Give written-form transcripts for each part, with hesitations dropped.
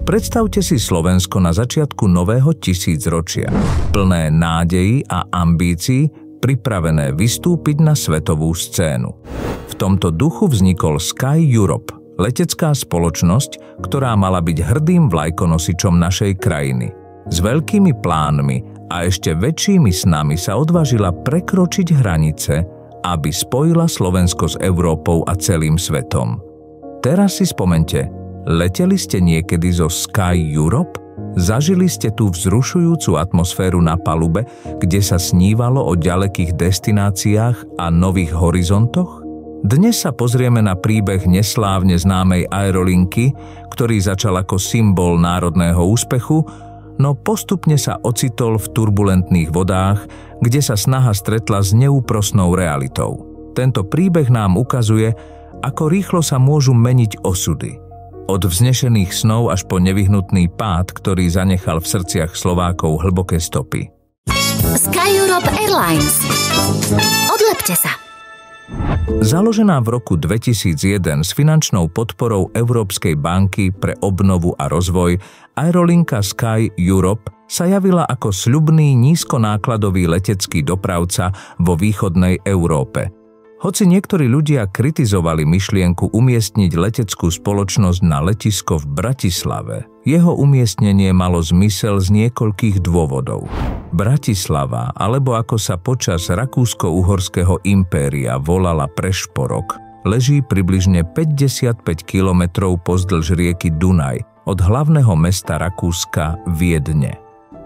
Predstavte si Slovensko na začiatku nového tisícročia, plné nádejí a ambícií, pripravené vystúpiť na svetovú scénu. V tomto duchu vznikol Sky Europe, letecká spoločnosť, ktorá mala byť hrdým vlajkonosičom našej krajiny. S veľkými plánmi a ešte väčšími snami sa odvážila prekročiť hranice, aby spojila Slovensko s Európou a celým svetom. Teraz si spomente, leteli ste niekedy zo Sky Europe? Zažili ste tú vzrušujúcu atmosféru na palube, kde sa snívalo o ďalekých destináciách a nových horizontoch? Dnes sa pozrieme na príbeh neslávne známej aerolinky, ktorý začal ako symbol národného úspechu, no postupne sa ocitol v turbulentných vodách, kde sa snaha stretla s neúprosnou realitou. Tento príbeh nám ukazuje, ako rýchlo sa môžu meniť osudy. Od vznešených snov až po nevyhnutný pád, ktorý zanechal v srdciach Slovákov hlboké stopy. Sky Europe Airlines. Odlepte sa. Založená v roku 2001 s finančnou podporou Európskej banky pre obnovu a rozvoj, aerolinka Sky Europe sa javila ako sľubný nízkonákladový letecký dopravca vo východnej Európe. Hoci niektorí ľudia kritizovali myšlienku umiestniť leteckú spoločnosť na letisko v Bratislave, jeho umiestnenie malo zmysel z niekoľkých dôvodov. Bratislava, alebo ako sa počas Rakúsko-Uhorského impéria volala Prešporok, leží približne 55 kilometrov pozdĺž rieky Dunaj od hlavného mesta Rakúska Viedne.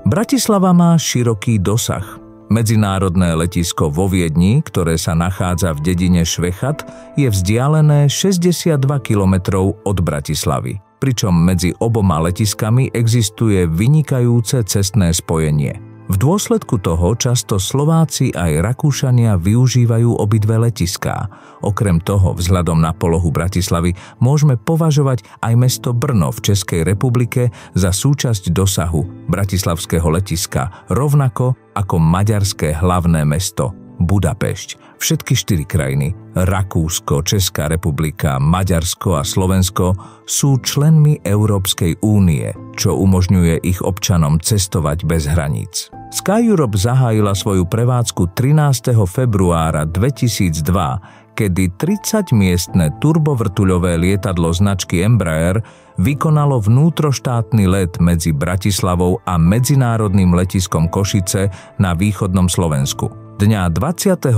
Bratislava má široký dosah. Medzinárodné letisko vo Viedni, ktoré sa nachádza v dedine Švechat, je vzdialené 62 kilometrov od Bratislavy, pričom medzi oboma letiskami existuje vynikajúce cestné spojenie. V dôsledku toho často Slováci aj Rakúšania využívajú obidve letiská. Okrem toho, vzhľadom na polohu Bratislavy, môžeme považovať aj mesto Brno v Českej republike za súčasť dosahu bratislavského letiska, rovnako ako maďarské hlavné mesto Budapešť. Všetky 4 krajiny, Rakúsko, Česká republika, Maďarsko a Slovensko, sú členmi Európskej únie, čo umožňuje ich občanom cestovať bez hraníc. Sky Europe zahájila svoju prevádzku 13. februára 2002, kedy 30-miestne turbovrtuľové lietadlo značky Embraer vykonalo vnútroštátny let medzi Bratislavou a medzinárodným letiskom Košice na východnom Slovensku. Dňa 27.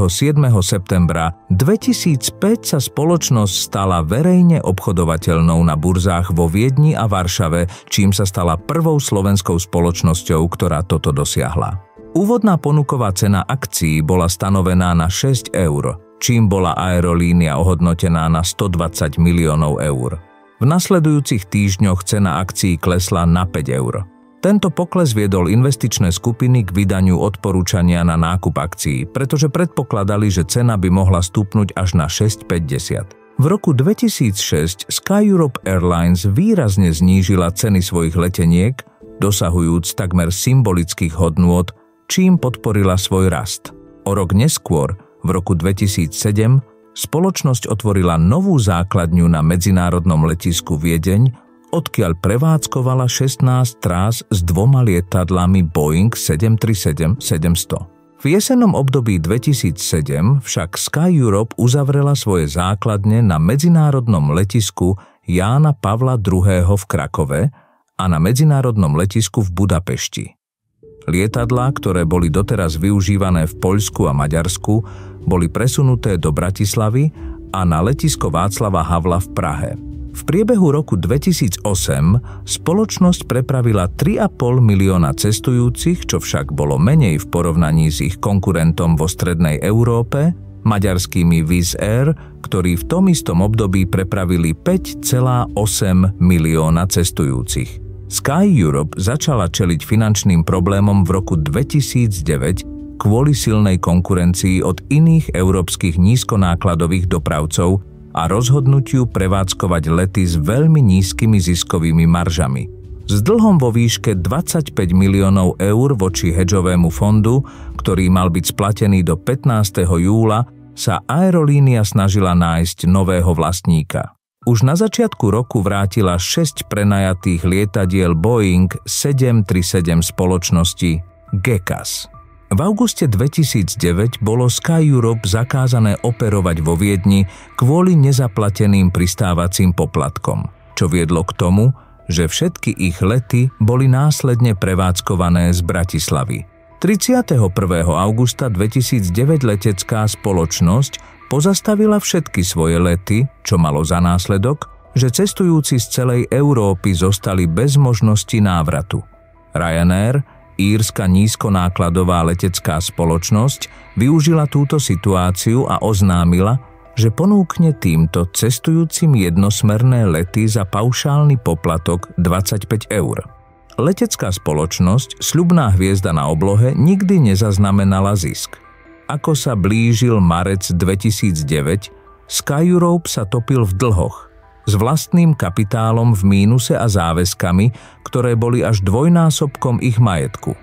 septembra 2005 sa spoločnosť stala verejne obchodovateľnou na burzách vo Viedni a Varšave, čím sa stala prvou slovenskou spoločnosťou, ktorá toto dosiahla. Úvodná ponuková cena akcií bola stanovená na 6 eur, čím bola aerolínia ohodnotená na 120 miliónov eur. V nasledujúcich týždňoch cena akcií klesla na 5 eur. Tento pokles viedol investičné skupiny k vydaniu odporúčania na nákup akcií, pretože predpokladali, že cena by mohla stúpnuť až na 6,50. V roku 2006 Sky Europe Airlines výrazne znížila ceny svojich leteniek, dosahujúc takmer symbolických hodnôt, čím podporila svoj rast. O rok neskôr, v roku 2007, spoločnosť otvorila novú základňu na medzinárodnom letisku Viedeň, odkiaľ prevádzkovala 16 trás s 2 lietadlami Boeing 737-700. V jesennom období 2007 však Sky Europe uzavrela svoje základne na medzinárodnom letisku Jána Pavla II. V Krakove a na medzinárodnom letisku v Budapešti. Lietadlá, ktoré boli doteraz využívané v Poľsku a Maďarsku, boli presunuté do Bratislavy a na letisko Václava Havla v Prahe. V priebehu roku 2008 spoločnosť prepravila 3,5 milióna cestujúcich, čo však bolo menej v porovnaní s ich konkurentom vo strednej Európe, maďarskými Wizz Air, ktorí v tom istom období prepravili 5,8 milióna cestujúcich. Sky Europe začala čeliť finančným problémom v roku 2009 kvôli silnej konkurencii od iných európskych nízkonákladových dopravcov a rozhodnutiu prevádzkovať lety s veľmi nízkymi ziskovými maržami. S dlhom vo výške 25 miliónov eur voči hedžovému fondu, ktorý mal byť splatený do 15. júla, sa aerolínia snažila nájsť nového vlastníka. už na začiatku roku vrátila 6 prenajatých lietadiel Boeing 737 spoločnosti GECAS. V auguste 2009 bolo Sky Europe zakázané operovať vo Viedni kvôli nezaplateným pristávacím poplatkom, čo viedlo k tomu, že všetky ich lety boli následne prevádzkované z Bratislavy. 31. augusta 2009 letecká spoločnosť pozastavila všetky svoje lety, čo malo za následok, že cestujúci z celej Európy zostali bez možnosti návratu. Ryanair, írska nízkonákladová letecká spoločnosť, využila túto situáciu a oznámila, že ponúkne týmto cestujúcim jednosmerné lety za paušálny poplatok 25 €. Letecká spoločnosť, sľubná hviezda na oblohe, nikdy nezaznamenala zisk. Ako sa blížil marec 2009, Sky Europe sa topil v dlhoch, s vlastným kapitálom v mínuse a záväzkami, ktoré boli až dvojnásobkom ich majetku.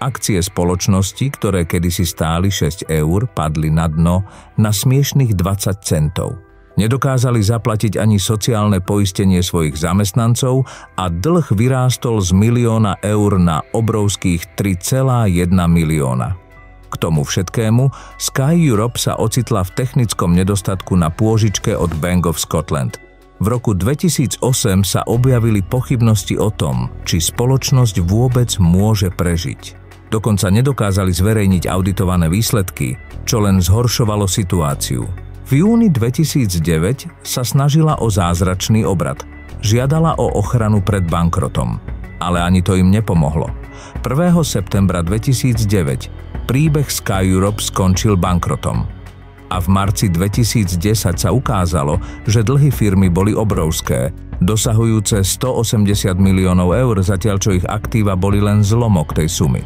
Akcie spoločnosti, ktoré kedysi stáli 6 €, padli na dno na smiešnych 20 centov. Nedokázali zaplatiť ani sociálne poistenie svojich zamestnancov a dlh vyrástol z €1 000 000 na obrovských 3,1 milióna. K tomu všetkému Sky Europe sa ocitla v technickom nedostatku na pôžičke od Bank of Scotland. V roku 2008 sa objavili pochybnosti o tom, či spoločnosť vôbec môže prežiť. Dokonca nedokázali zverejniť auditované výsledky, čo len zhoršovalo situáciu. V júni 2009 sa snažila o zázračný obrat. Žiadala o ochranu pred bankrotom. Ale ani to im nepomohlo. 1. septembra 2009 príbeh Sky Europe skončil bankrotom. A v marci 2010 sa ukázalo, že dlhy firmy boli obrovské, dosahujúce 180 miliónov €, zatiaľ čo ich aktíva boli len zlomok tej sumy.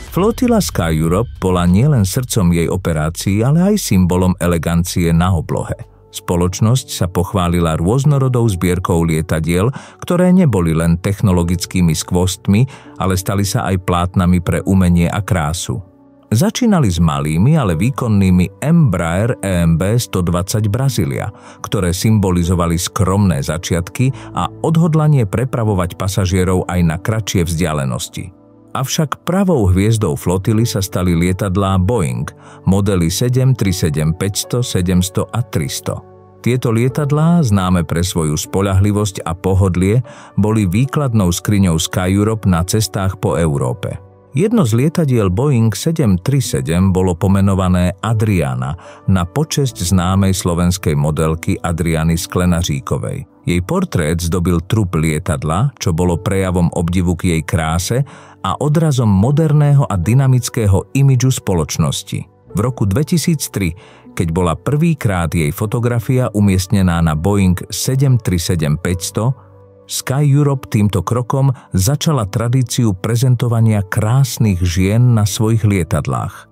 Flotila Sky Europe bola nielen srdcom jej operácií, ale aj symbolom elegancie na oblohe. Spoločnosť sa pochválila rôznorodou zbierkou lietadiel, ktoré neboli len technologickými skvostmi, ale stali sa aj plátnami pre umenie a krásu. Začínali s malými, ale výkonnými Embraer EMB 120 Brazília, ktoré symbolizovali skromné začiatky a odhodlanie prepravovať pasažierov aj na kratšie vzdialenosti. Avšak pravou hviezdou flotily sa stali lietadlá Boeing, modely 737-500, 700 a 300. Tieto lietadlá, známe pre svoju spoľahlivosť a pohodlie, boli výkladnou skriňou Sky Europe na cestách po Európe. Jedno z lietadiel Boeing 737 bolo pomenované Adriana na počesť známej slovenskej modelky Adriany Sklenaříkovej. Jej portrét zdobil trup lietadla, čo bolo prejavom obdivu k jej kráse a odrazom moderného a dynamického imidžu spoločnosti. V roku 2003, keď bola prvýkrát jej fotografia umiestnená na Boeing 737-500, Sky Europe týmto krokom začala tradíciu prezentovania krásnych žien na svojich lietadlách.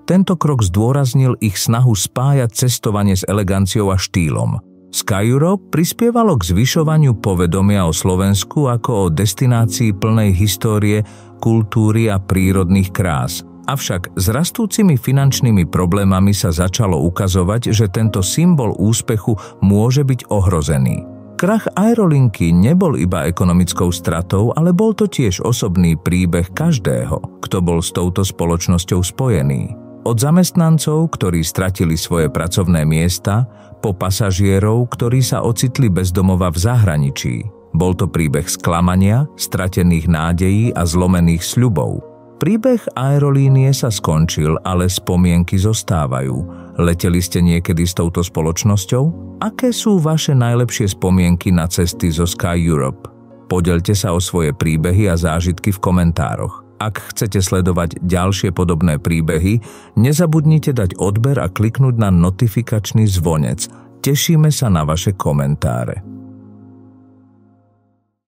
Tento krok zdôraznil ich snahu spájať cestovanie s eleganciou a štýlom. Sky Europe prispievalo k zvyšovaniu povedomia o Slovensku ako o destinácii plnej histórie, kultúry a prírodných krás. Avšak s rastúcimi finančnými problémami sa začalo ukazovať, že tento symbol úspechu môže byť ohrozený. Krach aerolinky nebol iba ekonomickou stratou, ale bol to tiež osobný príbeh každého, kto bol s touto spoločnosťou spojený. Od zamestnancov, ktorí stratili svoje pracovné miesta, po pasažierov, ktorí sa ocitli bez domova v zahraničí. Bol to príbeh sklamania, stratených nádejí a zlomených sľubov. Príbeh aerolínie sa skončil, ale spomienky zostávajú. Leteli ste niekedy s touto spoločnosťou? Aké sú vaše najlepšie spomienky na cesty zo Sky Europe? Podeľte sa o svoje príbehy a zážitky v komentároch. Ak chcete sledovať ďalšie podobné príbehy, nezabudnite dať odber a kliknúť na notifikačný zvonec. Tešíme sa na vaše komentáre.